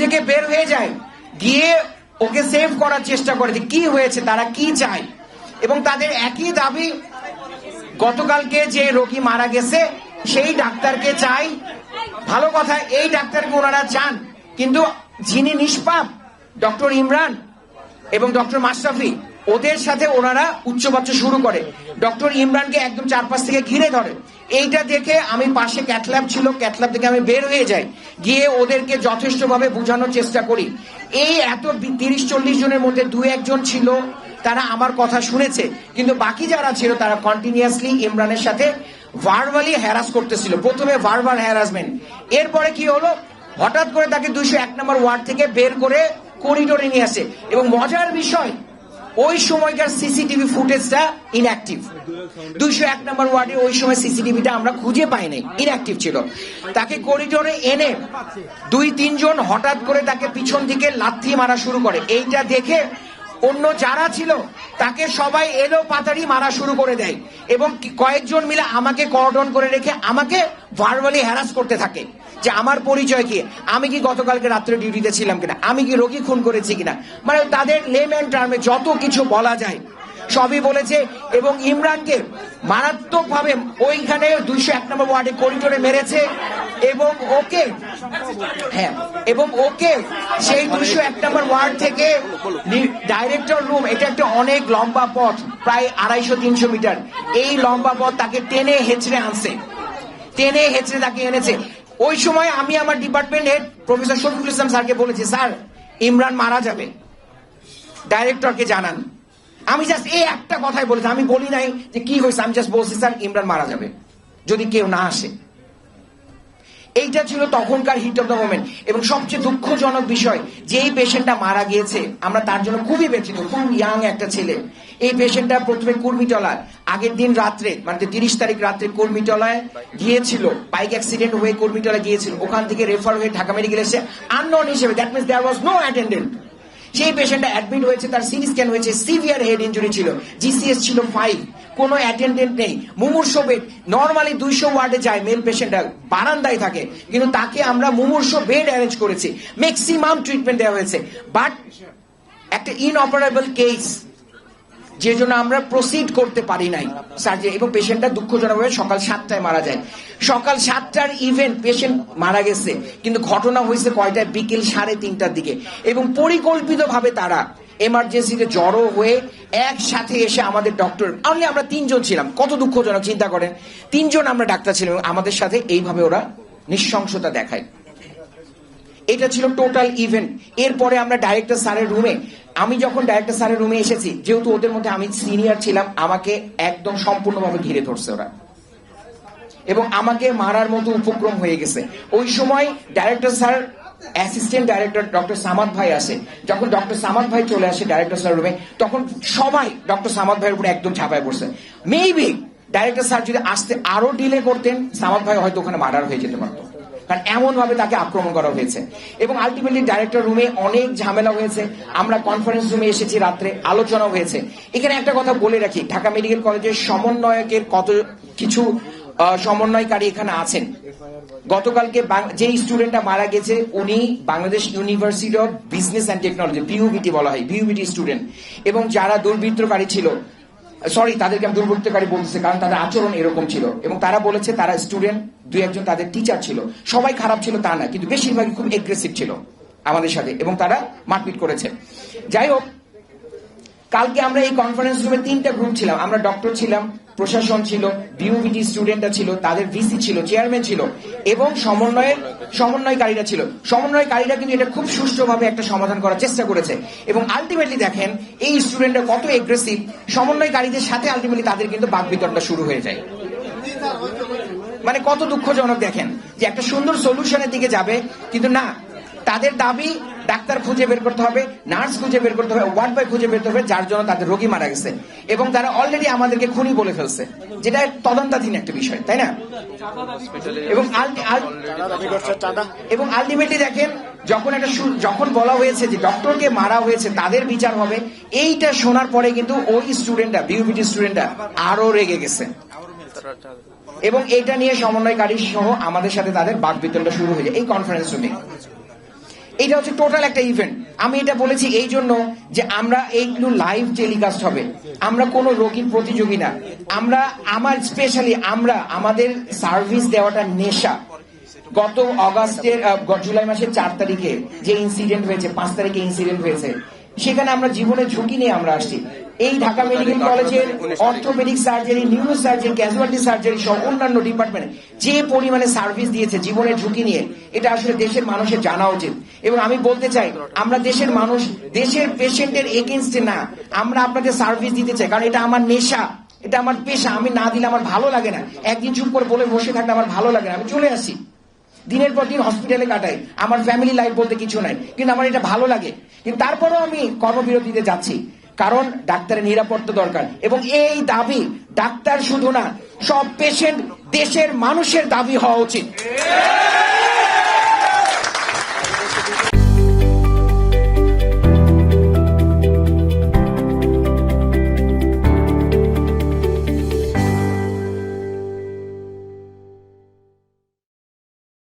থেকে বের হয়ে যায়, গিয়ে ওকে সেভ করার চেষ্টা করে যে কি হয়েছে, তারা কি চায়। এবং তাদের একই দাবি, গতকালকে যে রোগী মারা গেছে সেই ডাক্তারকে চাই। ভালো কথা, এই ডাক্তারকে ওনারা চান, কিন্তু যিনি নিষ্পাপ ডক্টর ইমরান এবং ডক্টর মাশরাফি, ওদের সাথে ওনারা উচ্চবাচ্য শুরু করে। ডক্টর ইমরানকে একদম চারপাশ থেকে ঘিরে ধরে। এইটা দেখে আমি পাশে ক্যাথল্যাব ছিল, ক্যাথল্যাব থেকে আমি বের হয়ে যাই, গিয়ে ওদেরকে যথেষ্টভাবে বোঝানোর চেষ্টা করি। এই এত 30-40 জনের মধ্যে 2-1 জন ছিল তারা আমার কথা শুনেছে, কিন্তু বাকি যারা ছিল তারা কন্টিনিউয়াসলি ইমরানের সাথে ভার্বালি হ্যারাস করতেছিল। প্রথমে ভার্বাল হ্যারাসমেন্ট, এরপরে কি হলো, হঠাৎ করে তাকে 201 নম্বর ওয়ার্ড থেকে বের করে করিডোরে নিয়ে আসে। এবং মজার বিষয়, ওই সময়কার সিসিটিভি ফুটেজটা ইনঅ্যাক্টিভ। 201 নম্বর ওয়ার্ডে ওই সময় সিসিটিভিটা আমরা খুঁজে পাই নাই, ইনঅ্যাক্টিভ ছিল। তাকে করিডোরে এনে 2-3 জন হঠাৎ করে তাকে পিছন দিকে লাথি মারা শুরু করে। এইটা দেখে অন্য যারা ছিল তাকে সবাই এলো পাতাড়ি মারা শুরু করে দেয়, এবং কয়েকজন মিলে আমাকে কর্ডন করে রেখে আমাকে ভার্বালি হ্যারাস করতে থাকে যে আমার পরিচয় কি, আমি কি গতকালকে রাত্রে ডিউটিতে ছিলাম কিনা, আমি কি রোগী খুন করেছি কিনা, মানে তাদের লেম্যান টার্মে যত কিছু বলা যায় সবই বলেছে। এবং ইমরানকে মারাত্মক ভাবে ওইখানে 201 নম্বর ওয়ার্ডে করিডোরে মেরেছে, এবং ওকে সেই 201 নম্বর ওয়ার্ড থেকে ডাইরেক্টর রুম, এটা একটা অনেক লম্বা পথ, প্রায় 250-300 মিটার, এই লম্বা পথ তাকে টেনে হেঁচড়ে তাকে এনেছে। ওই সময় আমি আমার department head professor Shafiqul Islam স্যারকে বলেছি, স্যার ইমরান মারা যাবে, ডাইরেক্টরকে জানান। আমি জাস্ট এই একটা কথাই বলেছি, আমি বলি নাই যে কি হয়েছে, আমি জাস্ট বলছি স্যার ইমরান মারা যাবে যদি কেউ না আসে। এইটা ছিল তখনকার হিট অফ দ্য মোমেন্ট। এবং সবচেয়ে দুঃখজনক বিষয় যে এই পেশেন্টটা মারা গিয়েছে, আমরা তার জন্য খুবই ব্যথিত, খুব ইয়াং একটা ছেলে। এই পেশেন্টটা প্রথমে কুর্মিটলা, আগের দিন রাত্রে মানে 30 তারিখ রাত্রে কুর্মিটলায় গিয়েছিল, বাইক অ্যাক্সিডেন্ট হয়ে কুর্মিটলা গিয়েছিল, ওখান থেকে রেফার হয়ে ঢাকা মেডিকেল এসে আননোন হিসেবে, that means there was no attendant. সেই পেশেন্টটা অ্যাডমিট হয়েছে, তার সিটি স্ক্যান হয়েছে, সিভিয়ার হেড ইনজুরি ছিল, জিসিএস ছিল 5, কোনো অ্যাটেন্ডেন্ট নেই, মুমূর্ষু বেড। নর্মালি 200 ওয়ার্ডে যায় মেল পেশেন্টরা, বারান্দায় থাকে, কিন্তু তাকে আমরা মুমূর্ষু বেড অ্যারেঞ্জ করেছি, ম্যাক্সিমাম ট্রিটমেন্ট দেওয়া হয়েছে। বাট একটা ইনঅপারেবল কেস, যে জন্য আমরা প্রসিড করতে পারি নাই সার্জারি, এবং পেশেন্টটা দুঃখজনকভাবে সকাল 7টায় মারা যায়। সকাল 7টার ইভেন্ট, পেশেন্ট মারা গেছে, কিন্তু ঘটনা হয়েছে কয়টায়, বিকেল 3:30টার দিকে। এবং পরিকল্পিতভাবে তারা এমার্জেন্সিতে জড়ো হয়ে একসাথে এসে আমাদের ডক্টর, আমরা 3 জন ছিলাম, কত দুঃখজনক চিন্তা করেন, 3 জন আমরা ডাক্তার ছিলাম, আমাদের সাথে এইভাবে ওরা নৃশংসতা দেখায়। এটা ছিল টোটাল ইভেন্ট। এরপরে আমরা ডাইরেক্টর স্যারের রুমে, আমি যখন ডাইরেক্টর স্যারের রুমে এসেছি, যেহেতু ওদের মধ্যে আমি সিনিয়র ছিলাম, আমাকে একদম সম্পূর্ণভাবে ঘিরে ধরছে ওরা, এবং আমাকে মারার মতো উপক্রম হয়ে গেছে। ওই সময় director sir, assistant director doctor Samad ভাই আসে। যখন ডক্টর সামাদ ভাই চলে আসে ডাইরেক্টর স্যার রুমে, তখন সবাই ডক্টর সামাদ ভাইয়ের উপরে একদম ঝাঁপায় পড়ছে। মেবি ডাইরেক্টর স্যার যদি আসতে আরো ডিলে করতেন, সামাদ ভাই হয়তো ওখানে মার্ডার হয়ে যেতে পারতো, কারণ এমন ভাবে তাকে আক্রমণ করা হয়েছে। এবং আলটিমেটলি ডাইরেক্টর রুমে অনেক ঝামেলা হয়েছে, আমরা কনফারেন্স রুমে এসেছি, রাত্রে আলোচনা হয়েছে। এখানে একটা কথা বলে রাখি, ঢাকা মেডিকেল কলেজের সমন্বয়কের কত কিছু সমন্বয়কারী এখানে আছেন। গতকালকে যে স্টুডেন্টটা মারা গেছে, উনি Bangladesh university of business and technology, BUBT বলা হয়, বিইউবিটি স্টুডেন্ট। এবং যারা দুর্বৃত্তকারী ছিল, সরি তাদেরকে আমি দুর্বৃত্তকারী বলতেছি কারণ তাদের আচরণ এরকম ছিল, এবং তারা বলেছে তারা স্টুডেন্ট, 2-1 জন তাদের টিচার ছিল, সবাই খারাপ ছিল তা না, কিন্তু বেশিরভাগই খুব এগ্রেসিভ ছিল আমাদের সাথে, এবং তারা মারপিট করেছে। যাই হোক, কালকে আমরা এই কনফারেন্স রুমে 3টা গ্রুপ ছিলাম, আমরা ডক্টর ছিলাম, প্রশাসন ছিল, বিইউবিটি স্টুডেন্টরা ছিল, তাদের ভিসি ছিল, চেয়ারম্যান ছিল, এবং সমন্বয়কারীরা ছিল। সমন্বয়কারীরা কিন্তু এটা খুব সুষ্ঠুভাবে একটা সমাধান করার চেষ্টা করেছে। এবং আলটিমেটলি দেখেন এই স্টুডেন্টরা কত এগ্রেসিভ, সমন্বয়কারীদের সাথে আলটিমেটলি তাদের কিন্তু বাকবিতণ্ডা শুরু হয়ে যায়। মানে কত দুঃখজনক দেখেন, যে একটা সুন্দর সলিউশনের দিকে যাবে, কিন্তু না, তাদের দাবি ডাক্তার খুঁজে বের করতে হবে, নার্স খুঁজে বের করতে হবে, ওয়ার্ড বয় খুঁজে বের করতে হবে, যার জন্য তাদের রোগী মারা গেছে। এবং তারা অলরেডি আমাদেরকে খুনি বলে ফেলছে, যেটা তদন্তাধীন একটা বিষয়, তাই না? এবং আলটিমেটলি দেখেন, যখন বলা হয়েছে যে ডক্টরকে মারা হয়েছে, তাদের বিচার হবে, এইটা শোনার পরে কিন্তু ওই স্টুডেন্টরা, বিইউবিটি স্টুডেন্টরা আরো রেগে গেছে, এবং এইটা নিয়ে সমন্বয়কারী সহ আমাদের সাথে তাদের বাকবিতণ্ডা শুরু হয়ে যায় এই কনফারেন্স রুমে। এটা হচ্ছে টোটাল একটা ইভেন্ট। আমি এটা বলেছি এই জন্য যে আমরা এইগুলো লাইভ টেলিকাস্ট হবে, আমরা কোনো রোগীর প্রতিযোগী না, আমার স্পেশালি আমাদের সার্ভিস দেওয়াটা নেশা। গত জুলাই মাসের 4 তারিখে যে ইনসিডেন্ট হয়েছে, 5 তারিখে ইনসিডেন্ট হয়েছে, সেখানে আমরা জীবনের ঝুঁকি নিয়ে আমরা আসছি। এই ঢাকা মেডিকেল কলেজের orthopaedic surgery, neuro surgery, casualty surgery সহ অন্যান্য ডিপার্টমেন্টে যে পরিমাণে সার্ভিস দিয়েছে জীবনের ঝুঁকি নিয়ে, এটা আসলে দেশের মানুষের জানা উচিত। এবং আমি বলতে চাই, আমরা দেশের মানুষ, দেশের পেশেন্টের এগেইনস্টে না, আমরা আপনাদের সার্ভিস দিতে চাই, কারণ এটা আমার নেশা, এটা আমার পেশা। আমি না দিলে আমার ভালো লাগে না, একদিন চুপ করে বলে বসে থাকলে আমার ভালো লাগে না, আমি চলে আসি, দিনের পর দিন হসপিটালে কাটাই, আমার ফ্যামিলি লাইফ বলতে কিছু নাই, কিন্তু আমার এটা ভালো লাগে। কিন্তু তারপরেও আমি কর্মবিরতিতে যাচ্ছি, কারণ ডাক্তারের নিরাপত্তা দরকার। এবং এই দাবি ডাক্তার শুধু না, সব পেশেন্ট, দেশের মানুষের দাবি হওয়া উচিত।